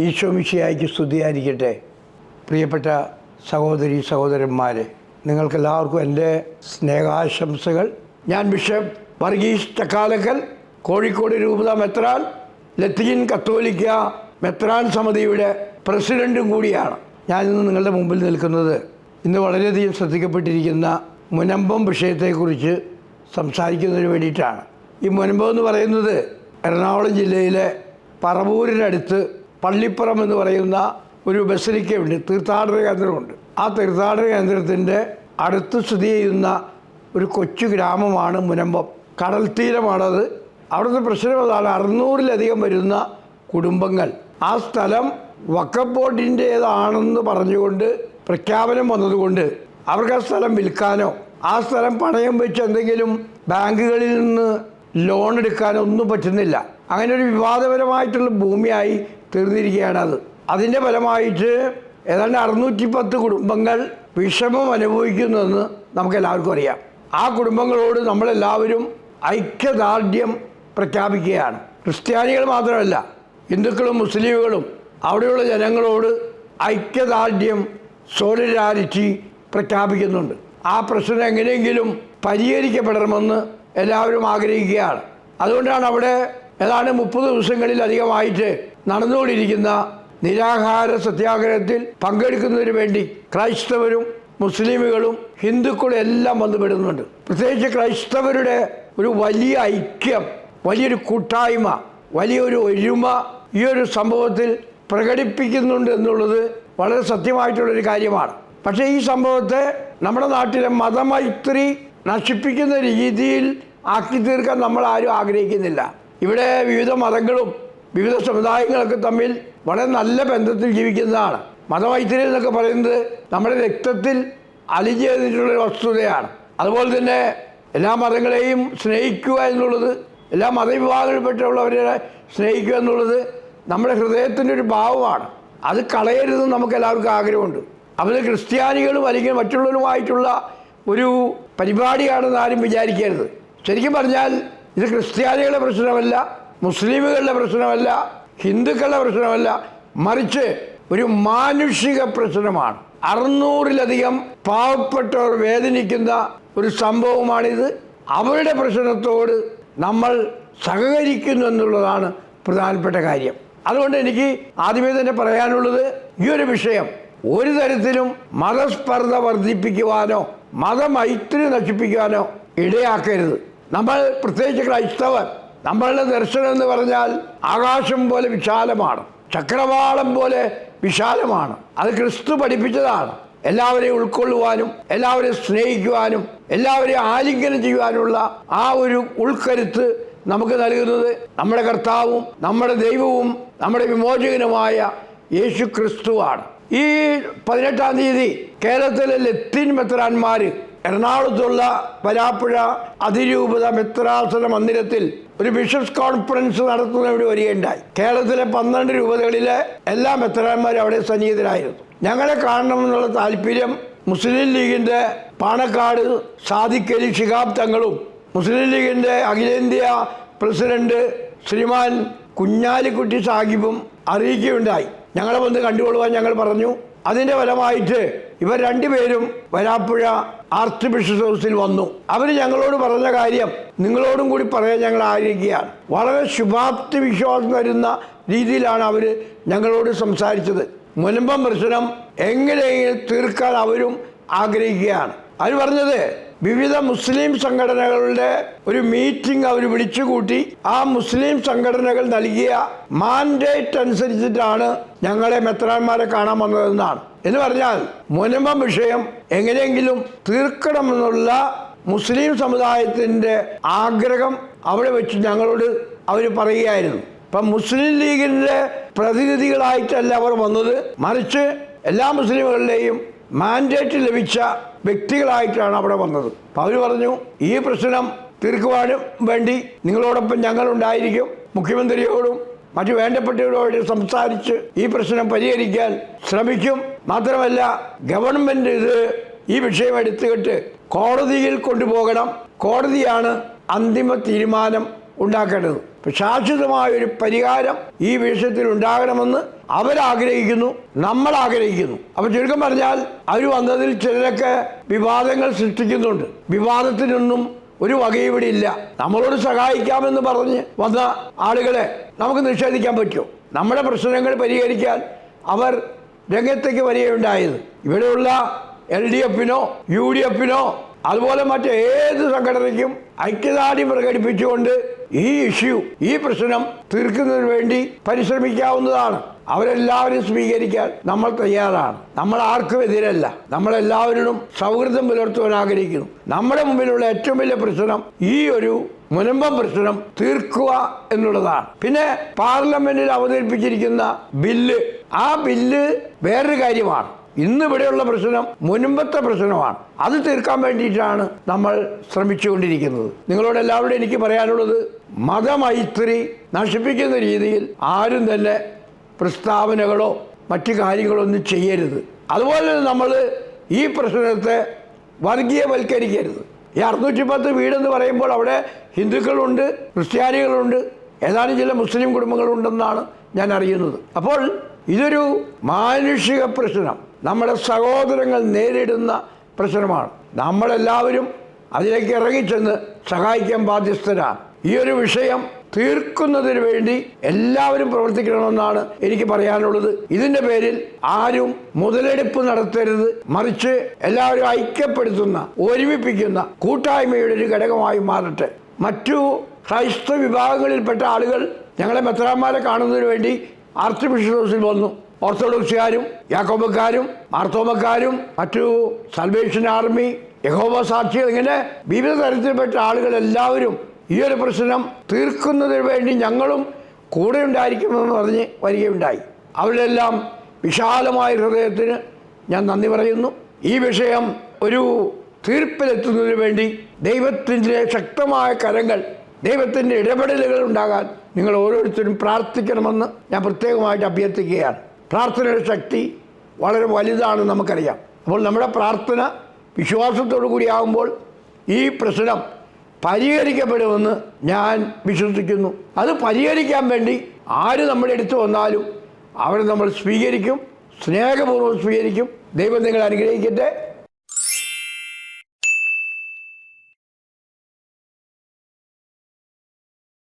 ഈശോ മിശിഹായ്ക്ക് സ്തുതിയായിരിക്കട്ടെ. പ്രിയപ്പെട്ട സഹോദരി സഹോദരന്മാരെ, നിങ്ങൾക്കെല്ലാവർക്കും എൻ്റെ സ്നേഹാശംസകൾ. ഞാൻ ബിഷപ്പ് വർഗീസ് ചക്കാലക്കൽ, കോഴിക്കോട് രൂപത മെത്രാൻ, ലത്തീൻ കത്തോലിക്ക മെത്രാൻ സമിതിയുടെ പ്രസിഡൻറ്റും കൂടിയാണ്. ഞാനിന്ന് നിങ്ങളുടെ മുമ്പിൽ നിൽക്കുന്നത് ഇന്ന് വളരെയധികം ശ്രദ്ധിക്കപ്പെട്ടിരിക്കുന്ന മുനമ്പം വിഷയത്തെക്കുറിച്ച് സംസാരിക്കുന്നതിന് വേണ്ടിയിട്ടാണ്. ഈ മുനമ്പം എന്ന് പറയുന്നത് എറണാകുളം ജില്ലയിലെ പറവൂരിനടുത്ത് പള്ളിപ്പുറം എന്ന് പറയുന്ന ഒരു ബസലിക്കയുണ്ട്, തീർത്ഥാടന കേന്ദ്രമുണ്ട്. ആ തീർത്ഥാടന കേന്ദ്രത്തിൻ്റെ അടുത്ത് സ്ഥിതി ചെയ്യുന്ന ഒരു കൊച്ചു ഗ്രാമമാണ് മുനമ്പം. കടൽ തീരമാണത്. അവിടുത്തെ പ്രശ്നം അതാണ്, 600-ലധികം വരുന്ന കുടുംബങ്ങൾ. ആ സ്ഥലം വഖഫ് ബോർഡിൻ്റേതാണെന്ന് പറഞ്ഞുകൊണ്ട് പ്രഖ്യാപനം വന്നതുകൊണ്ട് അവർക്ക് ആ സ്ഥലം വിൽക്കാനോ ആ സ്ഥലം പണയം വെച്ച് എന്തെങ്കിലും ബാങ്കുകളിൽ നിന്ന് ലോൺ എടുക്കാനോ ഒന്നും പറ്റുന്നില്ല. അങ്ങനെ ഒരു വിവാദപരമായിട്ടുള്ള ഭൂമിയായി തീർന്നിരിക്കുകയാണ് അത്. അതിൻ്റെ ഫലമായിട്ട് ഏതാണ്ട് 610 കുടുംബങ്ങൾ വിഷമം അനുഭവിക്കുന്നുവെന്ന് നമുക്കെല്ലാവർക്കും അറിയാം. ആ കുടുംബങ്ങളോട് നമ്മളെല്ലാവരും ഐക്യദാർഢ്യം പ്രഖ്യാപിക്കുകയാണ്. ക്രിസ്ത്യാനികൾ മാത്രമല്ല, ഹിന്ദുക്കളും മുസ്ലിമുകളും അവിടെയുള്ള ജനങ്ങളോട് ഐക്യദാർഢ്യം, സോളിഡാരിറ്റി പ്രഖ്യാപിക്കുന്നുണ്ട്. ആ പ്രശ്നം എങ്ങനെയെങ്കിലും പരിഹരിക്കപ്പെടണമെന്ന് എല്ലാവരും ആഗ്രഹിക്കുകയാണ്. അതുകൊണ്ടാണ് അവിടെ ഏതാണ്ട് 30 ദിവസങ്ങളിലധികമായിട്ട് നടന്നുകൊണ്ടിരിക്കുന്ന നിരാഹാര സത്യാഗ്രഹത്തിൽ പങ്കെടുക്കുന്നതിന് വേണ്ടി ക്രൈസ്തവരും മുസ്ലിമുകളും ഹിന്ദുക്കളും എല്ലാം വന്നുപെടുന്നുണ്ട്. പ്രത്യേകിച്ച് ക്രൈസ്തവരുടെ ഒരു വലിയ ഐക്യം, വലിയൊരു കൂട്ടായ്മ, വലിയൊരു ഒരുമ ഈ ഒരു സംഭവത്തിൽ പ്രകടിപ്പിക്കുന്നുണ്ട് എന്നുള്ളത് വളരെ സത്യമായിട്ടുള്ളൊരു കാര്യമാണ്. പക്ഷേ ഈ സംഭവത്തെ നമ്മുടെ നാട്ടിലെ മതമൈത്രി നശിപ്പിക്കുന്ന രീതിയിൽ ആക്കി തീർക്കാൻ നമ്മൾ ആരും ആഗ്രഹിക്കുന്നില്ല. ഇവിടെ വിവിധ മതങ്ങളും വിവിധ സമുദായങ്ങളൊക്കെ തമ്മിൽ വളരെ നല്ല ബന്ധത്തിൽ ജീവിക്കുന്നതാണ്. മതമൈത്രി എന്നൊക്കെ പറയുന്നത് നമ്മുടെ രക്തത്തിൽ അലിഞ്ഞേറിയിട്ടുള്ളൊരു വസ്തുതയാണ്. അതുപോലെ തന്നെ എല്ലാ മതങ്ങളെയും സ്നേഹിക്കുക എന്നുള്ളത്, എല്ലാ മതവിഭാഗങ്ങളിൽപ്പെട്ടുള്ളവരെ സ്നേഹിക്കുക എന്നുള്ളത് നമ്മുടെ ഹൃദയത്തിൻ്റെ ഒരു ഭാവമാണ്. അത് കളയരുതെന്ന് നമുക്ക് എല്ലാവർക്കും ആഗ്രഹമുണ്ട്. അവർ ക്രിസ്ത്യാനികളും അല്ലെങ്കിൽ മറ്റുള്ളവരുമായിട്ടുള്ള ഒരു പരിപാടിയാണെന്ന് ആരും വിചാരിക്കരുത്. ശരിക്കും പറഞ്ഞാൽ ഇത് ക്രിസ്ത്യാനികളുടെ പ്രശ്നമല്ല, മുസ്ലിമുകളുടെ പ്രശ്നമല്ല, ഹിന്ദുക്കളുടെ പ്രശ്നമല്ല, മറിച്ച് ഒരു മാനുഷിക പ്രശ്നമാണ്. 600-ലധികം പാവപ്പെട്ടവർ വേദനിക്കുന്ന ഒരു സംഭവമാണിത്. അവരുടെ പ്രശ്നത്തോട് നമ്മൾ സഹകരിക്കുന്നു എന്നുള്ളതാണ് പ്രധാനപ്പെട്ട കാര്യം. അതുകൊണ്ട് എനിക്ക് ആദ്യമേ തന്നെ പറയാനുള്ളത്, ഈ ഒരു വിഷയം ഒരു തരത്തിലും മതസ്പർദ്ധ വർദ്ധിപ്പിക്കുവാനോ മതമൈത്രി നശിപ്പിക്കുവാനോ ഇടയാക്കരുത്. നമ്മൾ പ്രത്യേകിച്ച് ക്രൈസ്തവർ, നമ്മളുടെ ദർശനം എന്ന് പറഞ്ഞാൽ ആകാശം പോലെ വിശാലമാണ്, ചക്രവാളം പോലെ വിശാലമാണ്. അത് ക്രിസ്തു പഠിപ്പിച്ചതാണ്. എല്ലാവരെയും ഉൾക്കൊള്ളുവാനും എല്ലാവരെയും സ്നേഹിക്കുവാനും എല്ലാവരെയും ആലിംഗനം ചെയ്യുവാനുള്ള ആ ഒരു ഉൾക്കരുത്ത് നമുക്ക് നൽകുന്നത് നമ്മുടെ കർത്താവും നമ്മുടെ ദൈവവും നമ്മുടെ വിമോചകനുമായ യേശു ക്രിസ്തുവാണ്. ഈ 18-ാം തീയതി കേരളത്തിലെ ലത്തീൻ മെത്രാന്മാർ എറണാകുളത്തുള്ള വരാപ്പുഴ അതിരൂപത മെത്രാസന മന്ദിരത്തിൽ ഒരു ബിഷപ്സ് കോൺഫറൻസ് നടത്തുന്ന ഇവിടെ വരികയുണ്ടായി. കേരളത്തിലെ 12 രൂപതകളിലെ എല്ലാ മെത്രാന്മാരും അവിടെ സന്നിഹിതരായിരുന്നു. ഞങ്ങളെ കാണണമെന്നുള്ള താല്പര്യം മുസ്ലിം ലീഗിൻ്റെ പാണക്കാട് സാദിഖ് അലി ശിഹാബ് തങ്ങളും മുസ്ലിം ലീഗിൻ്റെ അഖിലേന്ത്യാ പ്രസിഡന്റ് ശ്രീമാൻ കുഞ്ഞാലിക്കുട്ടി സാഹിബും അറിയിക്കുകയുണ്ടായി. ഞങ്ങളെ വന്ന് കണ്ടുകൊള്ളുവാൻ ഞങ്ങൾ പറഞ്ഞു. അതിൻ്റെ ഫലമായിട്ട് ഇവർ രണ്ടുപേരും വരാപ്പുഴ ആർച്ച് ബിഷപ്സ് ഹൗസിൽ വന്നു. അവർ ഞങ്ങളോട് പറഞ്ഞ കാര്യം നിങ്ങളോടും കൂടി പറയാൻ ഞങ്ങൾ ആഗ്രഹിക്കുകയാണ്. വളരെ ശുഭാപ്തി വിശ്വാസം തരുന്ന രീതിയിലാണ് അവർ ഞങ്ങളോട് സംസാരിച്ചത്. മുനമ്പം പ്രശ്നം എങ്ങനെയെങ്കിലും തീർക്കാൻ അവരും ആഗ്രഹിക്കുകയാണ്. അവർ പറഞ്ഞത്, വിവിധ മുസ്ലിം സംഘടനകളുടെ ഒരു മീറ്റിംഗ് അവർ വിളിച്ചുകൂട്ടി ആ മുസ്ലിം സംഘടനകൾ നൽകിയ മാൻഡേറ്റ് അനുസരിച്ചിട്ടാണ് ഞങ്ങളെ മെത്രാന്മാരെ കാണാൻ വന്നതെന്നാണ്. എന്ന് പറഞ്ഞാൽ മുനമ്പം വിഷയം എങ്ങനെയെങ്കിലും തീർക്കണമെന്നുള്ള മുസ്ലിം സമുദായത്തിൻ്റെ ആഗ്രഹം അവിടെ വെച്ച് ഞങ്ങളോട് അവർ പറയുകയായിരുന്നു. ഇപ്പം മുസ്ലിം ലീഗിൻ്റെ പ്രതിനിധികളായിട്ടല്ല അവർ വന്നത്, മറിച്ച് എല്ലാ മുസ്ലിമുകളുടെയും മാൻഡേറ്റ് ലഭിച്ച വ്യക്തികളായിട്ടാണ് അവിടെ വന്നത്. അപ്പം അവർ പറഞ്ഞു, ഈ പ്രശ്നം തീർക്കുവാനും വേണ്ടി നിങ്ങളോടൊപ്പം ഞങ്ങളുണ്ടായിരിക്കും. മുഖ്യമന്ത്രിയോടും മറ്റു വേണ്ടപ്പെട്ടവരോട് സംസാരിച്ച് ഈ പ്രശ്നം പരിഹരിക്കാൻ ശ്രമിക്കും. മാത്രമല്ല, ഗവൺമെൻറ് ഈ വിഷയം എടുത്തുകിട്ട് കോടതിയിൽ കൊണ്ടുപോകണം. കോടതിയാണ് അന്തിമ തീരുമാനം ഉണ്ടാക്കേണ്ടത്. ശാശ്വതമായൊരു പരിഹാരം ഈ വിഷയത്തിൽ ഉണ്ടാകണമെന്ന് അവരാഗ്രഹിക്കുന്നു, നമ്മൾ ആഗ്രഹിക്കുന്നു. അപ്പോൾ ചുരുക്കം പറഞ്ഞാൽ അവർ വന്നതിൽ ചിലരൊക്കെ വിവാദങ്ങൾ സൃഷ്ടിക്കുന്നുണ്ട്. വിവാദത്തിനൊന്നും ഒരു വകയും ഇവിടെ ഇല്ല. നമ്മളോട് സഹായിക്കാമെന്ന് പറഞ്ഞ് വന്ന ആളുകളെ നമുക്ക് നിഷേധിക്കാൻ പറ്റുമോ? നമ്മുടെ പ്രശ്നങ്ങൾ പരിഹരിക്കാൻ അവർ രംഗത്തേക്ക് വരികയുണ്ടായത്. ഇവിടെയുള്ള LDFനോ UDFനോ അതുപോലെ മറ്റേത് സംഘടനയ്ക്കും ഐക്യദാർഢ്യം പ്രകടിപ്പിച്ചുകൊണ്ട് ഈ പ്രശ്നം തീർക്കുന്നതിന് വേണ്ടി പരിശ്രമിക്കാവുന്നതാണ്. അവരെല്ലാവരും സ്വീകരിക്കാൻ നമ്മൾ തയ്യാറാണ്. നമ്മൾ ആർക്കും എതിരല്ല. നമ്മളെല്ലാവരും സൗഹൃദം പുലർത്തുവാൻ ആഗ്രഹിക്കുന്നു. നമ്മുടെ മുമ്പിലുള്ള ഏറ്റവും വലിയ പ്രശ്നം ഈ ഒരു മുനമ്പം പ്രശ്നം തീർക്കുക എന്നുള്ളതാണ്. പിന്നെ പാർലമെന്റിൽ അവതരിപ്പിച്ചിരിക്കുന്ന ബില്ല്, ആ ബില്ല് വേറൊരു കാര്യമാണ്. ഇന്നിവിടെയുള്ള പ്രശ്നം മുൻപത്തെ പ്രശ്നമാണ്. അത് തീർക്കാൻ വേണ്ടിയിട്ടാണ് നമ്മൾ ശ്രമിച്ചുകൊണ്ടിരിക്കുന്നത്. നിങ്ങളോട് എല്ലാവരോടും എനിക്ക് പറയാനുള്ളത്, മതമൈത്രി നശിപ്പിക്കുന്ന രീതിയിൽ ആരും തന്നെ പ്രസ്താവനകളോ മറ്റു കാര്യങ്ങളോ ഒന്നും ചെയ്യരുത്. അതുപോലെ നമ്മൾ ഈ പ്രശ്നത്തെ വർഗീയവൽക്കരിക്കരുത്. ഈ 610 വീടെന്ന് പറയുമ്പോൾ അവിടെ ഹിന്ദുക്കളുണ്ട്, ക്രിസ്ത്യാനികളുണ്ട്, ഏതാനും ചില മുസ്ലിം കുടുംബങ്ങളുണ്ടെന്നാണ് ഞാൻ അറിയുന്നത്. അപ്പോൾ ഇതൊരു മാനുഷിക പ്രശ്നം, നമ്മുടെ സഹോദരങ്ങൾ നേരിടുന്ന പ്രശ്നമാണ്. നമ്മളെല്ലാവരും അതിലേക്ക് ഇറങ്ങിച്ചെന്ന് സഹായിക്കാൻ ബാധ്യസ്ഥരാണ്. ഈ ഒരു വിഷയം തീർക്കുന്നതിന് വേണ്ടി എല്ലാവരും പ്രവർത്തിക്കണമെന്നാണ് എനിക്ക് പറയാനുള്ളത്. ഇതിൻ്റെ പേരിൽ ആരും മുതലെടുപ്പ് നടത്തരുത്. മറിച്ച് എല്ലാവരും ഐക്യപ്പെടുത്തുന്ന, ഒരുമിപ്പിക്കുന്ന കൂട്ടായ്മയുടെ ഒരു ഘടകമായി മാറട്ടെ. മറ്റു ക്രൈസ്തവ വിഭാഗങ്ങളിൽപ്പെട്ട ആളുകൾ ഞങ്ങളെ മെത്രാന്മാരെ കാണുന്നതിന് വേണ്ടി ആർച്ച് ബിഷപ്പ് ഹൗസിൽ വന്നു. ഓർത്തഡോക്സുകാരും യാക്കോബക്കാരും മാർത്തോമക്കാരും മറ്റു സൽവേഷൻ ആർമി, യഹോവ സാക്ഷികൾ, ഇങ്ങനെ വിവിധ തരത്തിൽപ്പെട്ട ആളുകളെല്ലാവരും ഈ ഒരു പ്രശ്നം തീർക്കുന്നതിന് വേണ്ടി ഞങ്ങളും കൂടെ ഉണ്ടായിരിക്കുമെന്ന് പറഞ്ഞ് വരികയുണ്ടായി. അവരെല്ലാം വിശാലമായ ഹൃദയത്തിന് ഞാൻ നന്ദി പറയുന്നു. ഈ വിഷയം ഒരു തീർപ്പിലെത്തുന്നതിന് വേണ്ടി ദൈവത്തിൻ്റെ ശക്തമായ കരങ്ങൾ, ദൈവത്തിൻ്റെ ഇടപെടലുകൾ ഉണ്ടാകാൻ നിങ്ങൾ ഓരോരുത്തരും പ്രാർത്ഥിക്കണമെന്ന് ഞാൻ പ്രത്യേകമായിട്ട് അഭ്യർത്ഥിക്കുകയാണ്. പ്രാർത്ഥനയുടെ ശക്തി വളരെ വലുതാണെന്ന് നമുക്കറിയാം. അപ്പോൾ നമ്മുടെ പ്രാർത്ഥന വിശ്വാസത്തോടു കൂടിയാകുമ്പോൾ ഈ പ്രശ്നം പരിഹരിക്കപ്പെടുമെന്ന് ഞാൻ വിശ്വസിക്കുന്നു. അത് പരിഹരിക്കാൻ വേണ്ടി ആര് നമ്മുടെ അടുത്ത് വന്നാലും അവരെ നമ്മൾ സ്വീകരിക്കും, സ്നേഹപൂർവ്വം സ്വീകരിക്കും. ദൈവം നിങ്ങളെ അനുഗ്രഹിക്കട്ടെ.